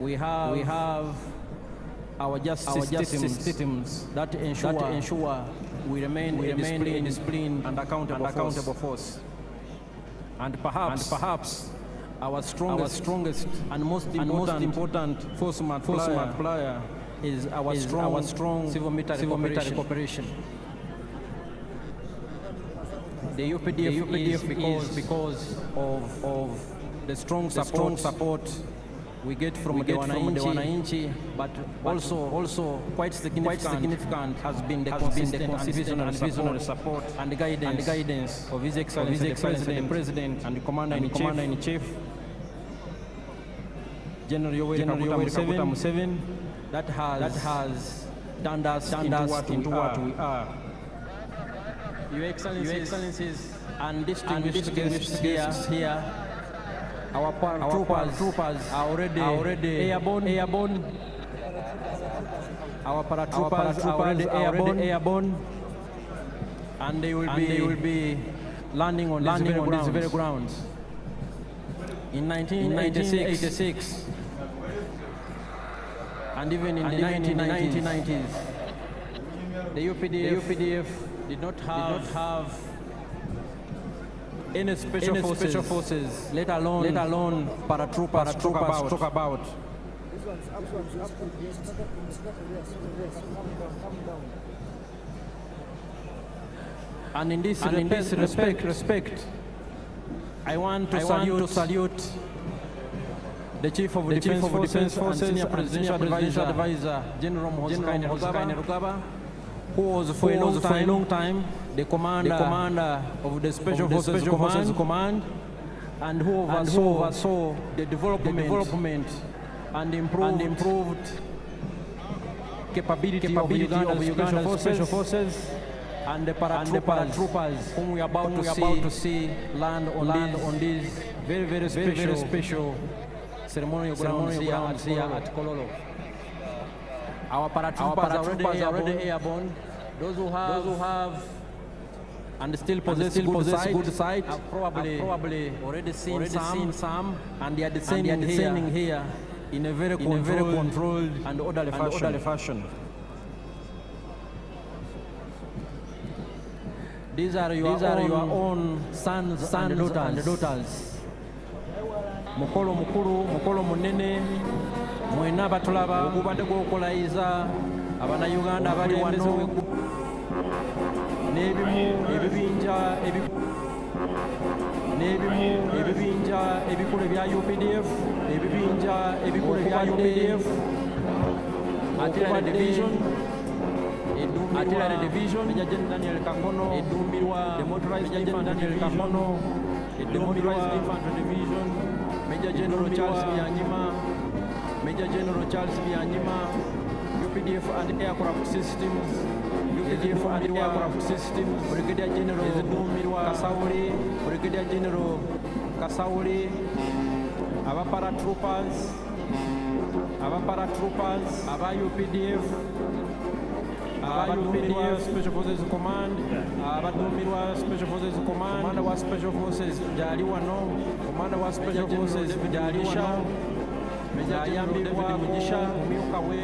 We have our justice systems that ensure we remain a disciplined and accountable force. And perhaps our strongest and most important force multiplier is our strong civil military cooperation. The UPDF because of the strong support we get from the Wananchi, but also quite significant has been the consistent and visionary support and guidance of His Excellency the President and the Commander-in-Chief, General Yoweri Kaguta Museveni, that has turned us into what we are. Your Excellencies and distinguished guests here, our paratroopers are already airborne. Our paratroopers are already airborne, and they will be landing on these very grounds. In 1986, and even in the 1990s, the UPDF did not have any special forces, let alone paratroopers talk about. And in this respect, I want to salute the Chief of Defense Forces and Senior Presidential Advisor, General Museveni'S, who was for a long time the commander of the Special Forces Command, and who oversaw the development and improved capability of Uganda's Special Forces and the paratroopers whom we are about to see land on these very special ceremonial grounds here at Kololo. Our paratroopers are already airborne. Those who have and still possess good sight have probably already seen some, and they are descending here in a very controlled and orderly fashion. These are your own sons and daughters. Mukolo munene mwena batulaba ogubadde gw'okolayiza Abannayuganda abali wano n'ebibinja ebikulu ebya UPDF, ebibinja ebikulu ebya UPDF, Artillery Division, Major General Daniel Kakono, the Motorized Infantry Division, the Motorized Infantry Division, Major General Charles Bianyima, UPDF and Aircraft Systems, Brigadier General Kasauli, Brigadier General Kasauli, our paratroopers, our UPDF, our Special Forces Command, our Special Forces Command, Commander wa Special Forces Jali wano, Commander wa Special Forces Jalisha, Major General Mugisha Muyuka we,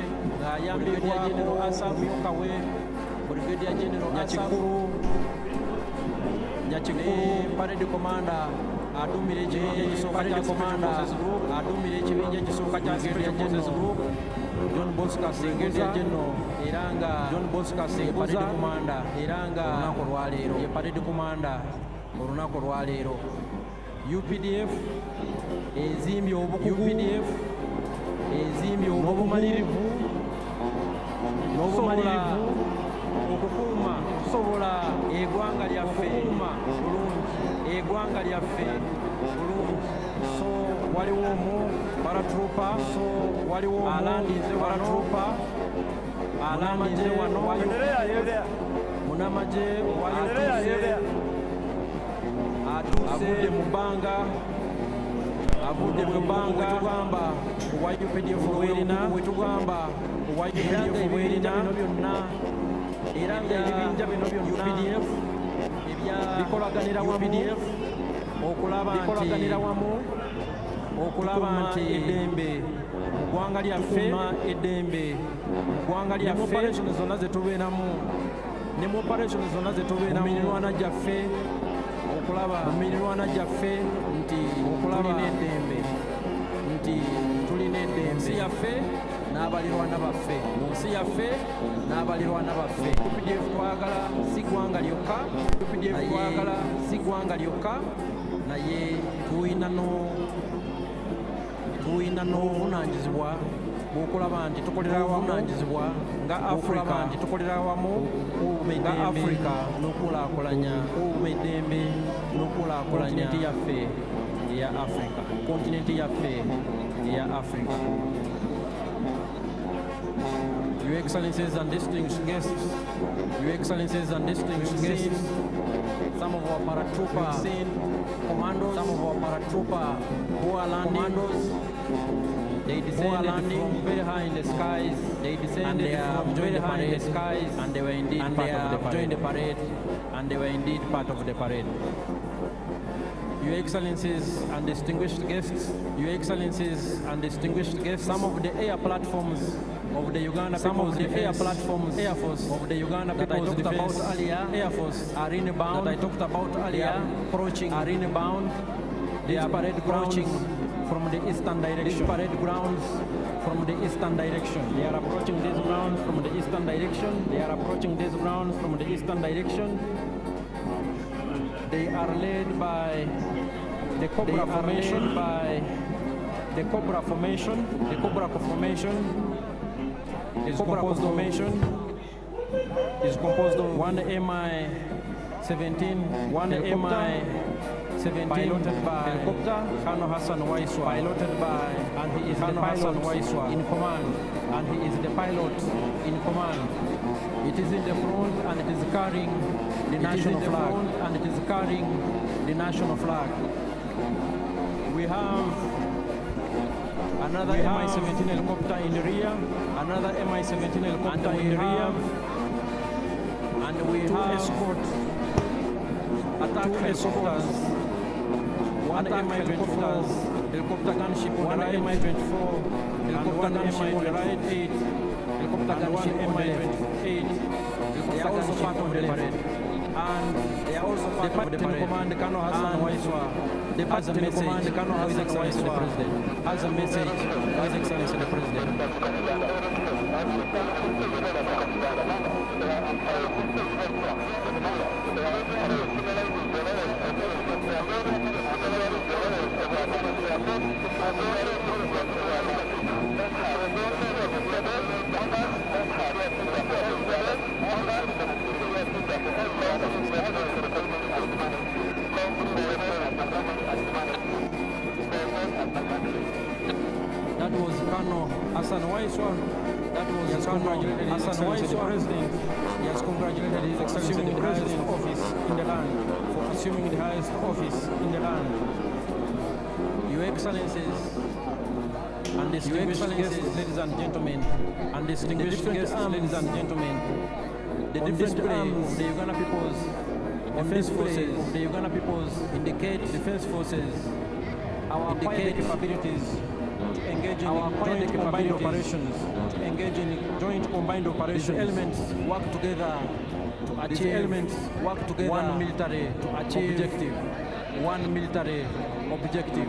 Brigadier General Asa Muyuka we, Brigadier General Nyachikuru, Parade Commander Adumire Ekibinja ekisooka kya Brigadier General Group, John Bosco Senguza Iranga, John Bosco Senguza Parade Commander Iranga Parade Commander olunaku olwaleero. UPDF ezimbye obumalirivu okukuuma eggwanga lyaffe bulungi. So waliwo mu paratrooper, waliwo alandinze wano munamaje atuuse mu bbanga wetugamba owa UPDF bwerina byonna, era ng'ebibinja bino byonna bikolaganira wamu okulaba nti okulaba nti eddembe ggwanga lyaffe eddembe ggwanga lyaffe operation zonna zetubeeramu ne mu operation zonna zetubeeramu mirirwana gyaffe okulaba mirirwana gyaffe nti tulina eddembe nti tulina eddembe nsi yaffe n'abalirwana baffe mu nsi yaffe n'abalirwana baffe UPDF twagala si ggwanga lyokka UPDF twagala si ggwanga lyokka naye tulina n'obuvunaanyizibwa bw'okulaba nti tukolera awamu nga Afrika nti tukolera awamu nga Afrika n'okulaakulanya eddembe n'okulaakulanya kontinenti yaffe eya Afrika kontinenti yaffe eya Afrika. Your Excellencies and distinguished guests, Your Excellencies and distinguished guests, some of our paratroopers, commandos, some of our paratroopers who are landing, commandos, they descended from very high in the skies, they descended from very high in the skies, and they were indeed part of the parade, and they were indeed part of the parade. Your Excellencies and distinguished guests, Your Excellencies and distinguished guests, some of the air platforms of the Uganda People's Defense Air Force of the Uganda People's Defense Air Force are inbound. That I talked about earlier, approaching are inbound. They are parade approaching from the eastern direction. Parade grounds from the eastern direction. They are approaching these grounds from the eastern direction. They are approaching these grounds from the eastern direction. They are led by the Cobra formation. The Cobra formation is composed of one MI-17, piloted by helicopter, Colonel Hassan Waiswa, piloted by, and he is Colonel Hassan Waiswa in command, and he is the pilot in command. It is in the front and it is carrying the national flag, and it is carrying the national flag. We have another MI-17 helicopter in the rear, another MI-17 helicopter in the rear, and we have escort attack helicopters, one MI-24 helicopter gunship on the right, MI-24 helicopter gunship on the right, 8 helicopter gunship on the left, 8. They are also part of the parade, and they are also part of the parade. Command Colonel Hassan Waiswa. The Captain in Command, Colonel His Excellency the President, has a message to His Excellency the President. That was Colonel Hassan Waiswa. That was Colonel Hassan Waiswa, the President. He has congratulated His Excellency the President office in the land for assuming the highest office in the land. Your Excellencies and distinguished guests, ladies and gentlemen, and distinguished guests, ladies and gentlemen, the different arms of the Uganda People's Defense Forces, the Uganda People's indicate defense forces, our indicate capabilities, engage in joint combined operations, engage in joint combined operations. These elements work together to achieve. These elements work together one military to achieve objective. One military objective.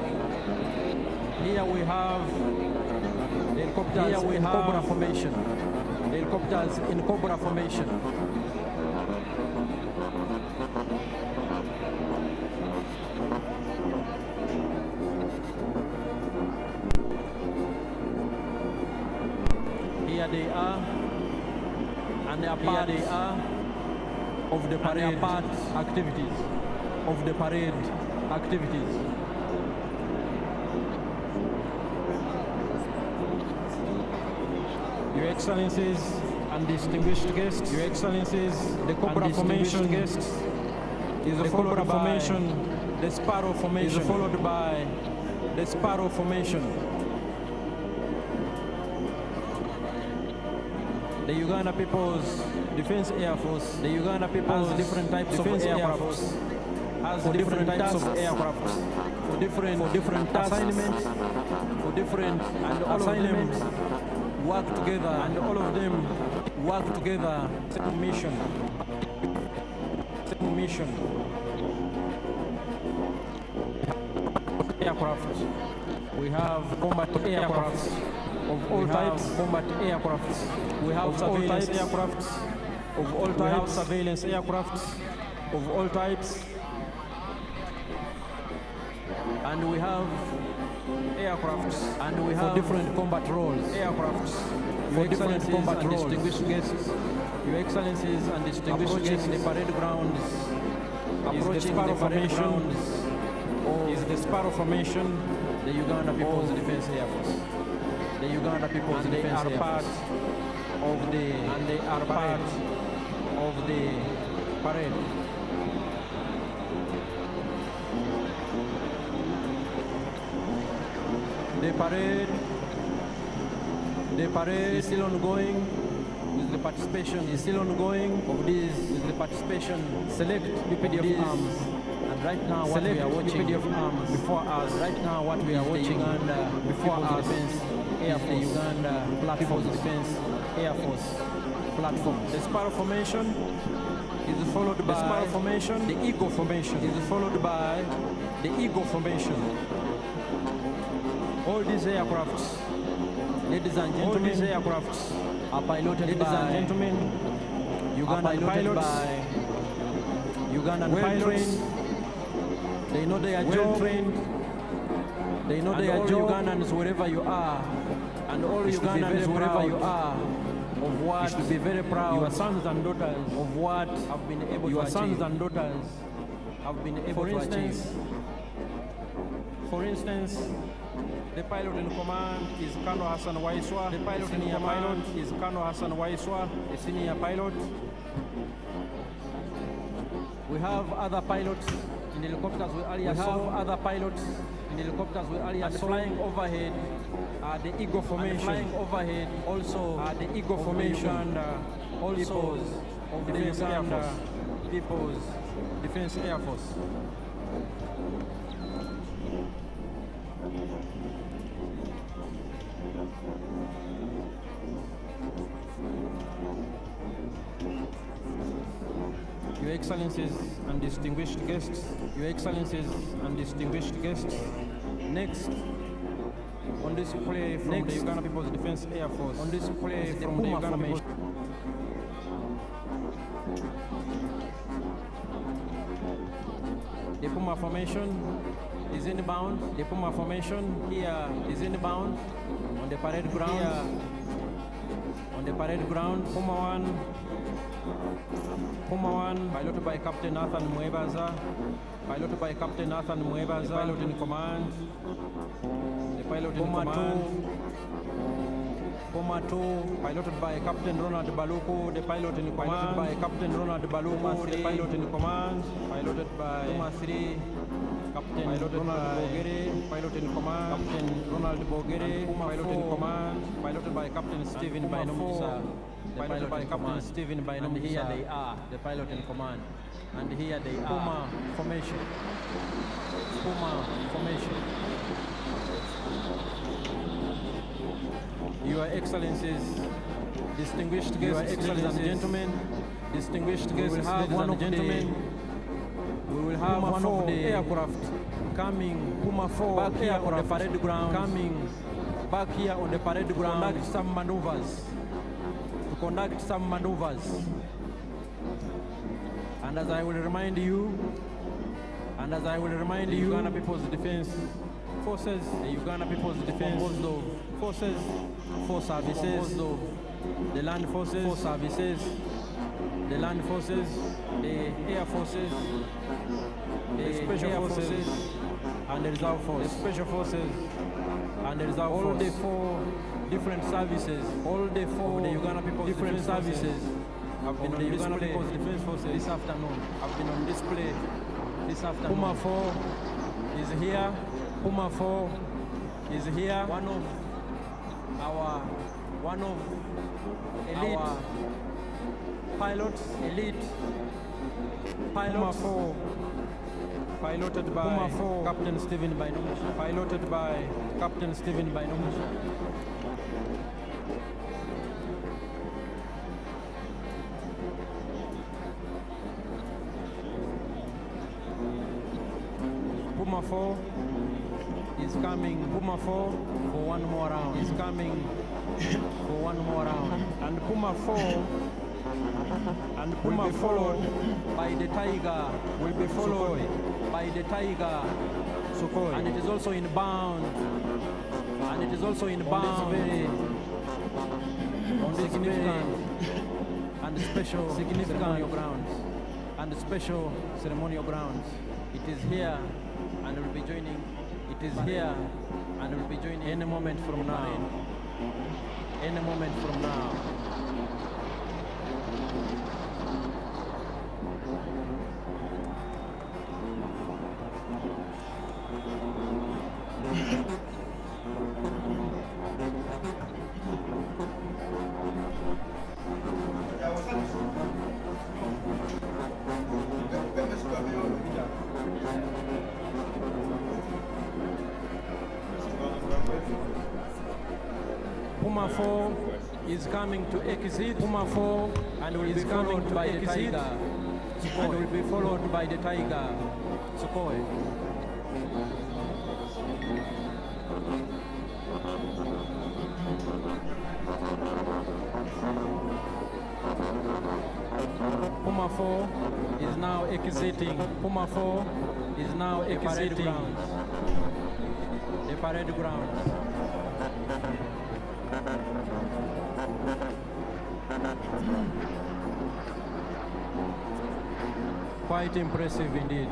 Here we have the helicopters. Here we have Cobra formation. The helicopters in Cobra formation. Here they are, and they are part of the parade activities. Of the parade activities. Your Excellencies and distinguished guests, Your Excellencies, the Cobra formation guests is followed by the Sparrow formation, is followed by the Sparrow formation. The Uganda People's Defense Air Force, the Uganda People's different types of Air Force has different types of aircraft, for different assignments, for different, and all of them work together, and all of them work together. Same mission. Aircraft. We have combat aircraft of all types. Combat aircraft. We have surveillance aircraft of all types. We have surveillance aircraft of all types. And we have aircrafts, and we have different combat roles. Aircrafts for different combat roles. Distinguished guests, Your Excellencies and distinguished guests, the parade grounds, approaching the parade grounds, is the Sparrow Formation, the Uganda People's Defense Air Force. The Uganda People's Defense Air Force. And they are part of the parade. The parade is still ongoing. With the participation is still ongoing of these. With the participation, select UPDF arms. And right now, what we are watching UPDF arms before us. Right now, what we are watching Uganda before us. Defense Air Force. The Uganda People's Defense Air Force platform. The Sparrow Formation is followed by the Sparrow Formation. The Eagle Formation is followed by the Eagle Formation. All these aircrafts, ladies and gentlemen, all these aircrafts are piloted ladies by, and gentlemen, Ugandan pilots, Ugandan pilots. They know they are well trained. They know they are Ugandans wherever you are, and all Ugandans wherever you are. Of what you should be very proud. Your sons and daughters of what have been able to achieve. Your sons and daughters have been able to achieve. For instance, the pilot in command is Colonel Hassan Waiswa. The pilot in command is Colonel Hassan Waiswa, a senior pilot. We have other pilots in helicopters we earlier saw. We have other pilots in helicopters we earlier saw. Flying overhead the Eagle Formation. Flying overhead also the Eagle Formation. And also of the Defense Air Force. People's Defense Air Force. Your Excellencies and distinguished guests, Your Excellencies and distinguished guests, next on display from the Uganda People's Defense Air Force, on display from the Uganda People's The Puma Formation is inbound. The Puma Formation here is inbound on the parade ground. Here, on the parade ground, Puma 1, piloted by Captain Nathan Mwebaza. Piloted by Captain Nathan Mwebaza. The pilot in command. The pilot in command. Puma 2, piloted by Captain Ronald Baluku. The pilot in command. Piloted by Captain Ronald Baluku. The pilot in command. Piloted by Puma 3. Captain Ronald Bogere, pilot in command. Captain Ronald Bogere, pilot in command. Piloted by Captain Stephen Bainumusa. Piloted by Captain Stephen Bainumusa. And here they are, the pilot in command. And here they are. Puma Formation. Puma Formation. Your Excellencies, distinguished guests, Your Excellencies and gentlemen, distinguished guests, we have one of gentlemen. We will have Puma one of the aircraft coming, Puma 4 back here on the parade ground, coming back here on the parade ground to conduct some maneuvers. And as I will remind you, Uganda People's Defense Forces, the Uganda People's Defense Forces, 4 services, the Land Forces, 4 services, the Land Forces, the Air Forces, the Special Forces, and the Reserve Force. The Special Forces and the Reserve Force. All the 4 different services, all the 4 the Uganda People's different services have been on the Uganda People's Defense Forces this afternoon. Have been on display this afternoon. Puma 4 is here. Puma 4 is here. One of elite pilots, elite Puma 4, piloted by Puma 4, Captain Stephen Bainom. piloted by Captain Stephen Bainom. Puma 4 is coming. Puma 4 for one more round. Is coming for one more round. and Puma 4 and Puma Will be 4 followed by the Tiger. will be followed Sukhoi. By the Tiger. Sukhoi. And it is also inbound. And it is also inbound. On this significant and special ceremonial grounds. And special ceremonial grounds. It is here and will be joining. It is here and will be joining any moment from now. Any moment from now. Puma 4 is coming to exit. Puma 4 and will be followed by the Tiger. And will be followed by the Tiger. Sukhoi. Puma 4 is now exiting. Puma 4 is now exiting the parade grounds. Quite impressive indeed.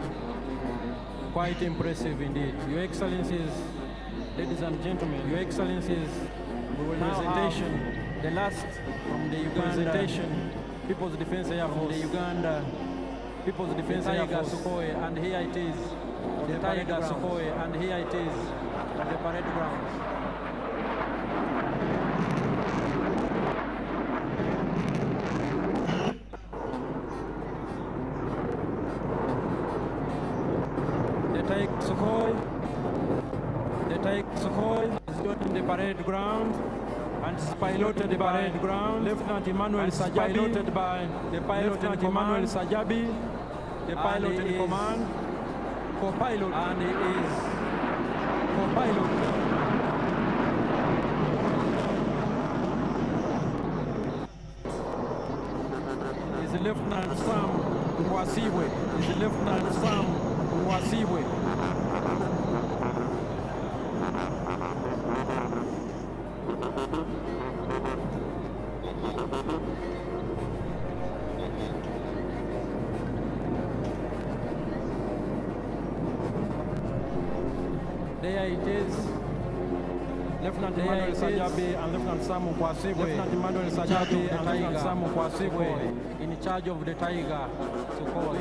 Quite impressive indeed. Your Excellencies, ladies and gentlemen, Your Excellencies, we will now have the last from the Uganda presentation, People's Defense Air Force, the Uganda People's Defense Air Force, Sukhoi, and here it is, the Tiger Sukhoi, and here it is, at the parade grounds. The Tiger Sukhoi is joining the parade ground and is piloted the parade ground. Lieutenant Emmanuel Sajabi, piloted by the pilot in Emmanuel Sajabi, the pilot in command, co-pilot, and he is co-pilot. Is Lieutenant Sam Mwasiwe. Is Lieutenant Sam Mwasiwe. There it is. Lieutenant Emmanuel Sajabi and Lieutenant Sam Mwasiwe. Lieutenant Emmanuel Sajabi and Lieutenant Sam Mwasiwe in charge of the Tiger Sukhoi.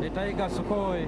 The Tiger Sukhoi